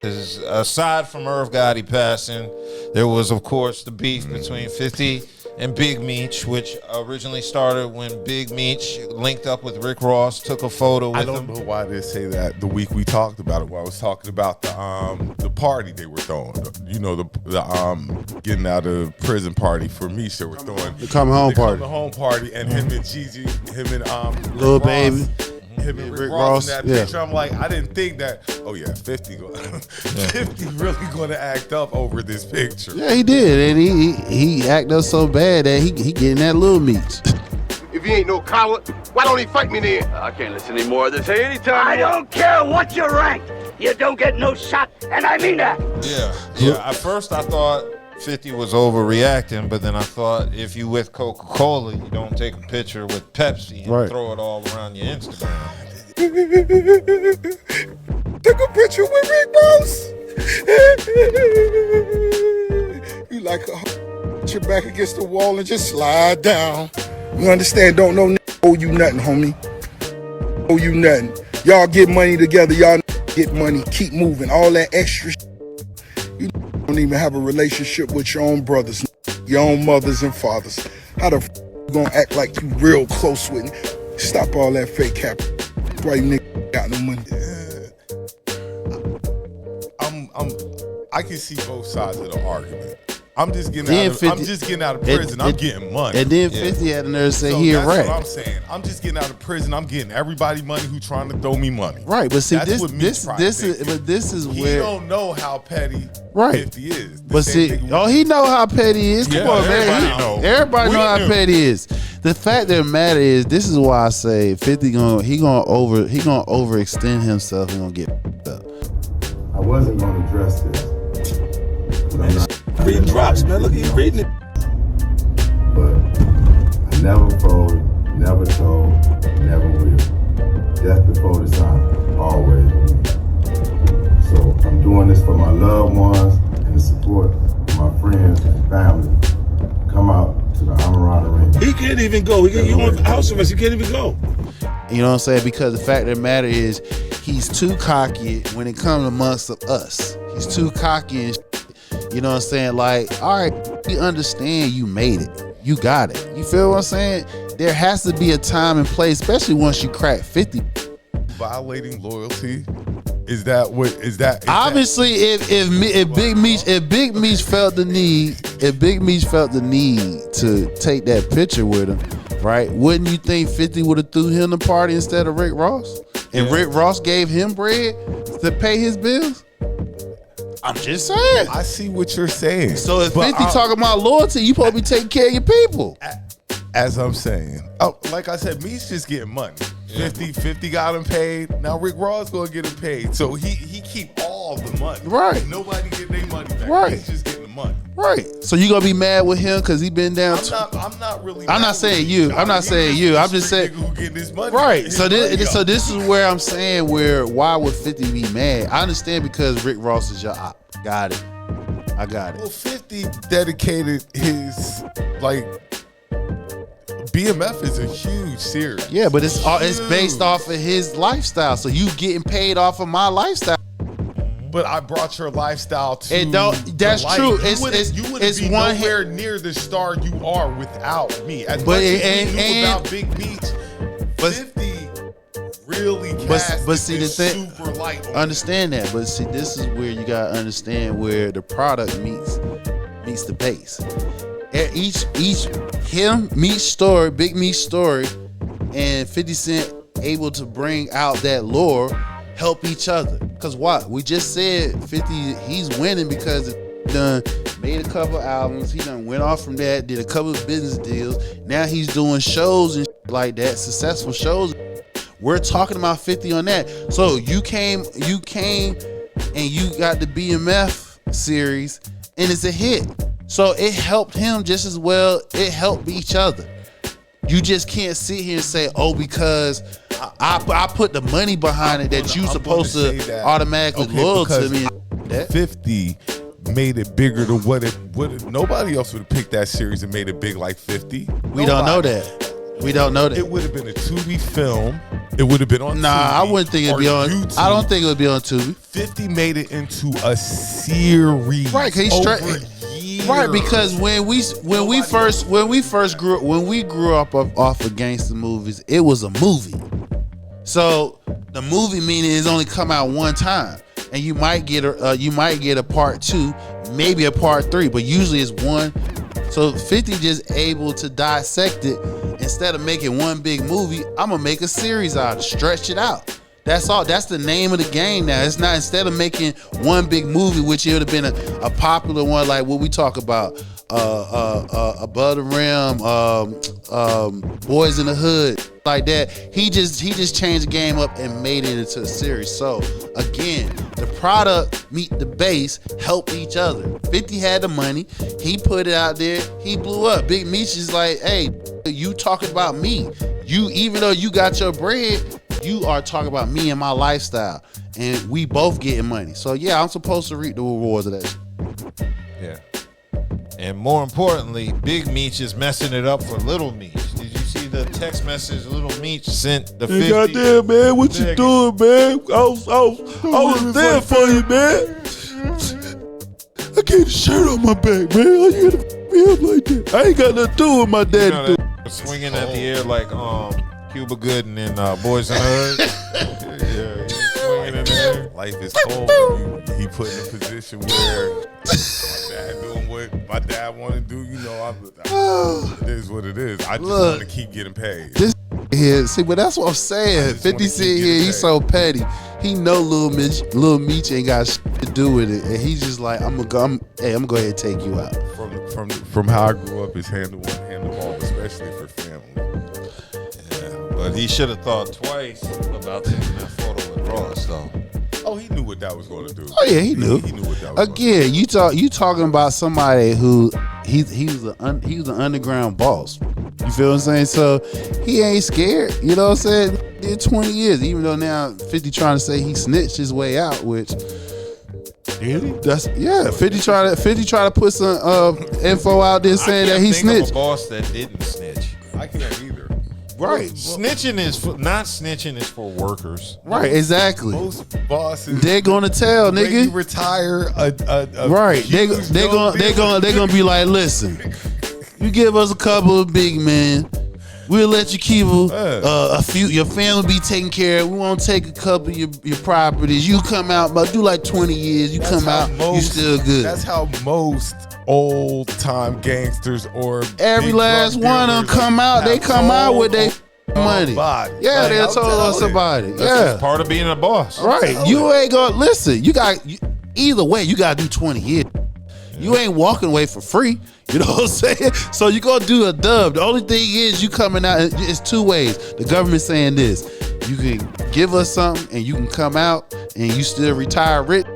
Because aside from Irv Gotti passing, there was, of course, the beef between 50 and Big Meech, which originally started when Big Meech linked up with Rick Ross, took a photo with him. I don't know why they say that the week we talked about it. When I was talking about the party they were throwing, you know, the getting out of prison party for Meech they were throwing. The coming home party. The home party, and him and Gigi, him and Lil Baby. Him and Rick Ross in that picture. I'm like, I didn't think that. Oh yeah, 50 really going to act up over this picture. Yeah, he did, and he acted up so bad that he getting that Lil Meech. If he ain't no coward, why don't he fight me then? I can't listen anymore of this. Hey, anytime. I don't care what you rank. You don't get no shot, and I mean that. Yeah. At first, I thought 50 was overreacting, but then I thought if you with Coca-Cola, you don't take a picture with Pepsi and throw it all around your Instagram. Took a picture with Rick Ross. You like put your back against the wall and just slide down. You understand? Don't know owe you nothing, homie. Owe you nothing. Y'all get money together. Y'all get money. Keep moving. All that extra you don't even have a relationship with your own brothers, your own mothers and fathers. How the you gonna act like you real close with me? Stop all that fake cap. That's why you niggas got no money. I can see both sides of the argument. I'm just getting out of prison. I'm getting money. And then 50 had the nerve to say he a rat. That's what I'm saying. I'm just getting out of prison. I'm getting everybody money who trying to throw me money. Right, but see, this is where he don't know how petty 50 is. But see, he know how petty he is. Come on, man. Everybody know how petty he is. The fact that matter is, this is why I say 50 gonna overextend himself and gonna get up. I wasn't gonna address this. Reading drops, man. Look at you reading it. But I never fold, never told, never will. Death before the time, always with me. So I'm doing this for my loved ones and the support of my friends and family. Come out to the Amarana Ring. He can't even go. He on house arrest. He can't even go. You know what I'm saying? Because the fact of the matter is, he's too cocky when it comes amongst us. He's too cocky and you know what I'm saying? Like, all right, we understand you made it. You got it. You feel what I'm saying? There has to be a time and place, especially once you crack 50. Violating loyalty? Is that what? Is that? Obviously, if Big Meech felt the need to take that picture with him, right? Wouldn't you think 50 would have threw him the party instead of Rick Ross? And Rick Ross gave him bread to pay his bills? I'm just saying. I see what you're saying. So if 50 talking about loyalty, you supposed to be taking care of your people. As I'm saying, like I said, Meech just getting money. 50 got him paid. Now Rick Ross gonna get him paid. So he keep all the money. Right. Nobody get their money back. Right. He's just getting the money. Right. So you gonna be mad with him because he been down? I'm not really. I'm not saying you. I'm not saying you. I'm just saying who getting his money. Right. So this is where I'm saying why would 50 be mad? I understand because Rick Ross is your op. Got it. I got it. Well, 50 dedicated his BMF is a huge series. Yeah, but it's based off of his lifestyle. So you getting paid off of my lifestyle. But I brought your lifestyle to. And that's true. You wouldn't be nowhere near the star you are without me. As much as you knew about Big Meech, 50 really cast the thing, super light. Understand that, but see, this is where you gotta understand where the product meets the base. At each Meech story, Big Meech story, and 50 Cent able to bring out that lore, help each other. Cause what? We just said 50, he's winning because he done made a couple albums, he done went off from that, did a couple of business deals. Now he's doing shows and like that, successful shows. We're talking about 50 on that. So you came and you got the BMF series and it's a hit. So it helped him just as well. It helped each other. You just can't sit here and say, oh, because I put the money behind it that you supposed to automatically loyal to me. 50 made it bigger than what nobody else would have picked that series and made it big like 50. We don't know that. We don't know that. It would have been a Tubi film. It would have been on. Nah, TV I wouldn't think it'd be on. YouTube. I don't think it would be on Tubi. 50 made it into a series. Right, cause right, because when we grew up off of gangster movies, it was a movie. So the movie meaning is only come out one time, and you might get a part 2, maybe a part 3, but usually it's one. So 50 just able to dissect it. Instead of making one big movie, I'm gonna make a series out of it, stretch it out. That's all. That's the name of the game now. It's not, instead of making one big movie, which it would have been a popular one like what we talk about, Above the Rim, Boys in the Hood, like that. He just changed the game up and made it into a series. So again, the product meet the base, help each other. 50 had the money, he put it out there, he blew up. Big Meech is like, hey, you talking about me. You, even though you got your bread, you are talking about me and my lifestyle, and we both getting money. So yeah, I'm supposed to reap the rewards of that. Yeah. And more importantly, Big Meech is messing it up for Little Meech. Did you see the text message Little Meech sent the 50? Goddamn, man, what you doing, man? I was there for you, man. I gave a shirt on my back, man. How you gonna f me up like that? I ain't got nothing to do with my daddy. You know, swinging at the air like Cuba Gooding and Boys in the Hood. Yeah, he's swinging in the air. Life is cold. He put in a position where my dad doing what my dad want to do. You know, it is what it is. I just want to keep getting paid. This here, see, but that's what I'm saying. 50 Cent here, he's so petty. He know Lil Meech ain't got shit to do with it, and he's just like, I'm gonna go ahead and take you out. From how I grew up, it's hand to one, hand to all, especially for family. But he should have thought twice about taking that photo with Ross, though. Oh, he knew what that was going to do. Oh yeah, he knew. He knew what that was. Again, you talking about somebody who he was an underground boss. You feel what I'm saying? So he ain't scared. You know what I'm saying? Did 20 years, even though now 50 trying to say he snitched his way out, which. Really? That's 50 try to put some info out there saying that he snitched. Of a boss that didn't snitch. I can't either. Right. Snitching is not snitching is for workers. Right, exactly. Most bosses, they're gonna tell, when nigga. you retire Right. They're gonna be like, listen, you give us a couple of big men, we'll let you keep a few. Your family be taken care of. We won't take a couple of your properties. You come out, but do like 20 years. You come out, you still good. That's how most old time gangsters or every big last drug one of them dealers come out. They come out with their money. Body. Yeah, Like, they I'm told us telling about it. That's Yeah, just part of being a boss. right. You ain't gonna listen. Either way, you gotta do 20 years. You ain't walking away for free. You know what I'm saying? So you gonna do a dub. The only thing is you coming out. It's two ways. The government saying this: you can give us something and you can come out and you still retire rich,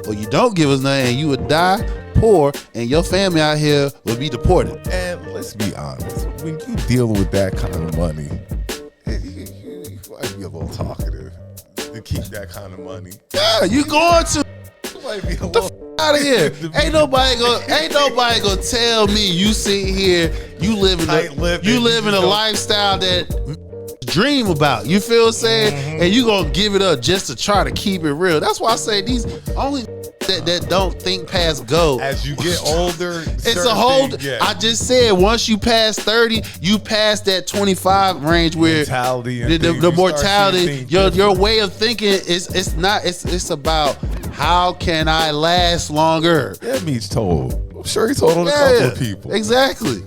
or you don't give us nothing and you would die poor and your family out here will be deported. And let's be honest, when you deal with that kind of money, you might be a little talkative to keep that kind of money. Yeah, you going to. You might be a The little out of here. Ain't nobody gonna tell me you sit here, you live in a lifestyle that dream about. You feel what I'm saying? And you gonna give it up just to try to keep it real. That's why I say these only that don't think past go. As you get older, it's a whole. I just said once you pass 30, you pass that 25 range where mentality and the mortality. Your way of thinking it's not. It's about how can I last longer. Yeah, Meech told. I'm sure he told on a couple of people. Exactly.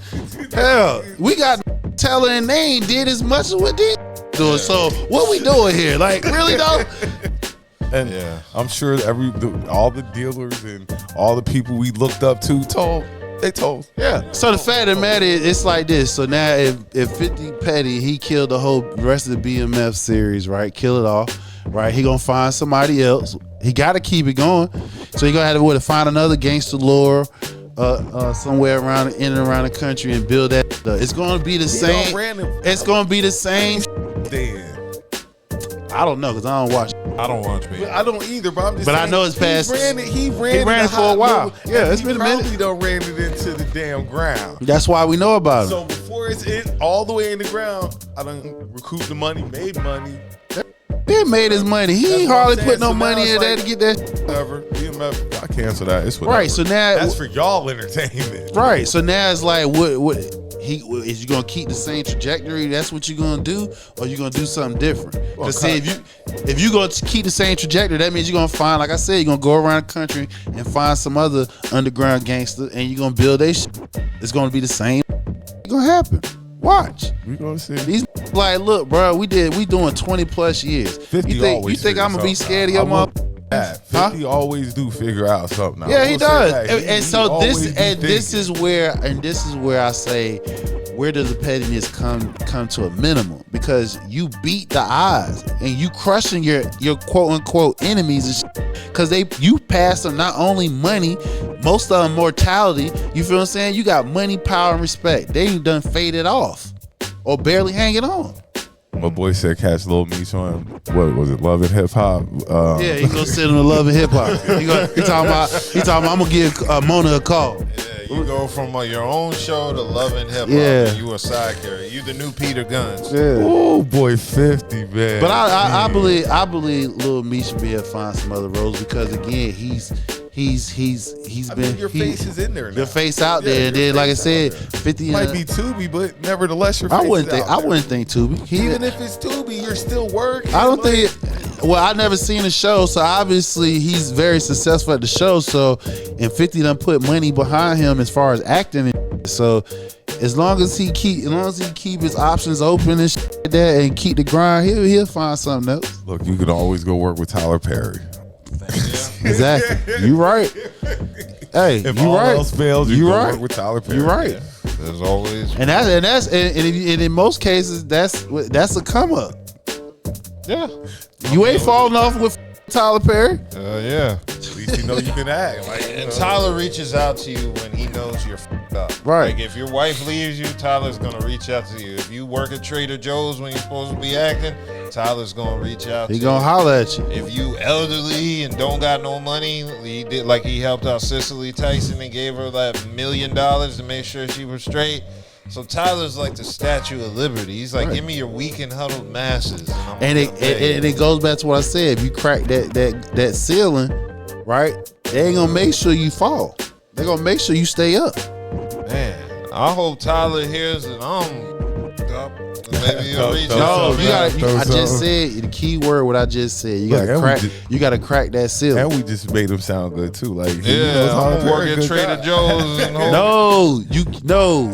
Hell, we got telling and they ain't did as much as what they doing. So what we doing here? Like really though? And I'm sure all the dealers and all the people we looked up to told. Yeah. So the fact of the matter is, it's like this. So now if 50 Petty, he killed the whole rest of the BMF series, right? Kill it off, right? He gonna find somebody else. He gotta keep it going. So he gonna have to find another gangster lore somewhere around the country and build that. It's gonna be the same. It's gonna be the same. Then I don't know because I don't watch. I don't watch BMF. I don't either, but I'm just But saying, I know it's past- He ran it for a while. Yeah, it's he been a minute. probably done ran it into the damn ground. That's why we know about So him. before it's in all the way in the ground, I done recouped the money, made money. He made his money. He That's ain't what I'm hardly saying. put no So now money it's in there like- to get that. Whatever. BMF, I cancel that. It's whatever. Right. So now, That's for y'all entertainment. right. So now it's like, what? He is you gonna keep the same trajectory? That's what you're gonna do, or you gonna do something different? Because see, if you gonna keep the same trajectory, that means you're gonna find, like I said, you're gonna go around the country and find some other underground gangster, and you're gonna build their shit. It's gonna be the same. It's gonna happen. Watch. We gonna see. These like, look, bro, we doing 20 plus years. 50 You think always I'm gonna be figures scared of something your out. mother? That. Huh? 50 always do figure out something out. Yeah, he We'll say does. that. And so always be this thinking. is where I say, where does the pettiness come to a minimum? Because you beat the odds and you crushing your quote unquote enemies, because you pass them not only money, most of them mortality. You feel what I'm saying? You got money, power, and respect. They ain't done faded off or barely hanging on. My boy said catch Lil Meech on, what was it, Love and Hip Hop? Yeah, he gonna sit on the Love and Hip Hop. He talking about I'm gonna give Mona a call. Yeah, you go from your own show to Love and Hip Hop. Yeah. And you a side character. You the new Peter Guns. Yeah. Oh boy, 50, man. But I believe Lil Meech should be able to find some other roles, because again he's been your face is in there now. Your face out Yeah, there, and your then like I face out said, there. 50 Might be Tubi, but nevertheless your face I wouldn't is think out there. Tubi. Even if it's Tubi, you're still working. I don't like- think. Well, I never seen the show, so obviously he's very successful at the show. So, and 50 done put money behind him as far as acting. So, as long as he keep his options open and shit like that, and keep the grind, he'll find something else. Look, you could always go work with Tyler Perry. Exactly. You right. Hey, If you all right. else fails, you go work with Tyler Perry. You right. There's always. And in most cases, that's a come up. Yeah. You ain't falling off with Tyler Perry. Yeah. At least you know you can act. Like, And Tyler reaches out to you when he knows you're f***ed up. Right. Like if your wife leaves you, Tyler's gonna reach out to you. If you work at Trader Joe's when you're supposed to be acting, Tyler's gonna reach out to you. He gonna holler at you. If you elderly and don't got no money, he did like he helped out Cicely Tyson and gave her that $1 million to make sure she was straight. So Tyler's like the Statue of Liberty. He's like, give me your weak and huddled masses. And it goes back to what I said. If you crack that ceiling, right, they ain't gonna make sure you fall. They're gonna make sure you stay up. Man, I hope Tyler hears that I'm up. Maybe he'll reach No, out. you gotta. Throw I just something. said the key word. What I just said. You Look, gotta and we crack. just- You gotta crack that ceiling. and we just made him sound good too. Like, Yeah, I'm gonna work at Trader Joe's and hope.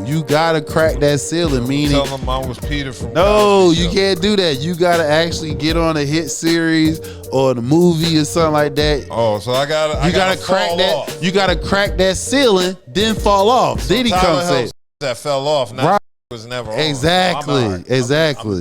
You gotta crack that ceiling. Meaning, Tell them I was Peter from no, Cosby you Show. can't do that. You gotta actually get on a hit series or the movie or something like that. Oh, so I gotta. You gotta crack fall that. Off. You gotta crack that ceiling, then fall off. Then he Tyler comes say, helps that fell off. Now Right. was never on. exactly, I'm exactly.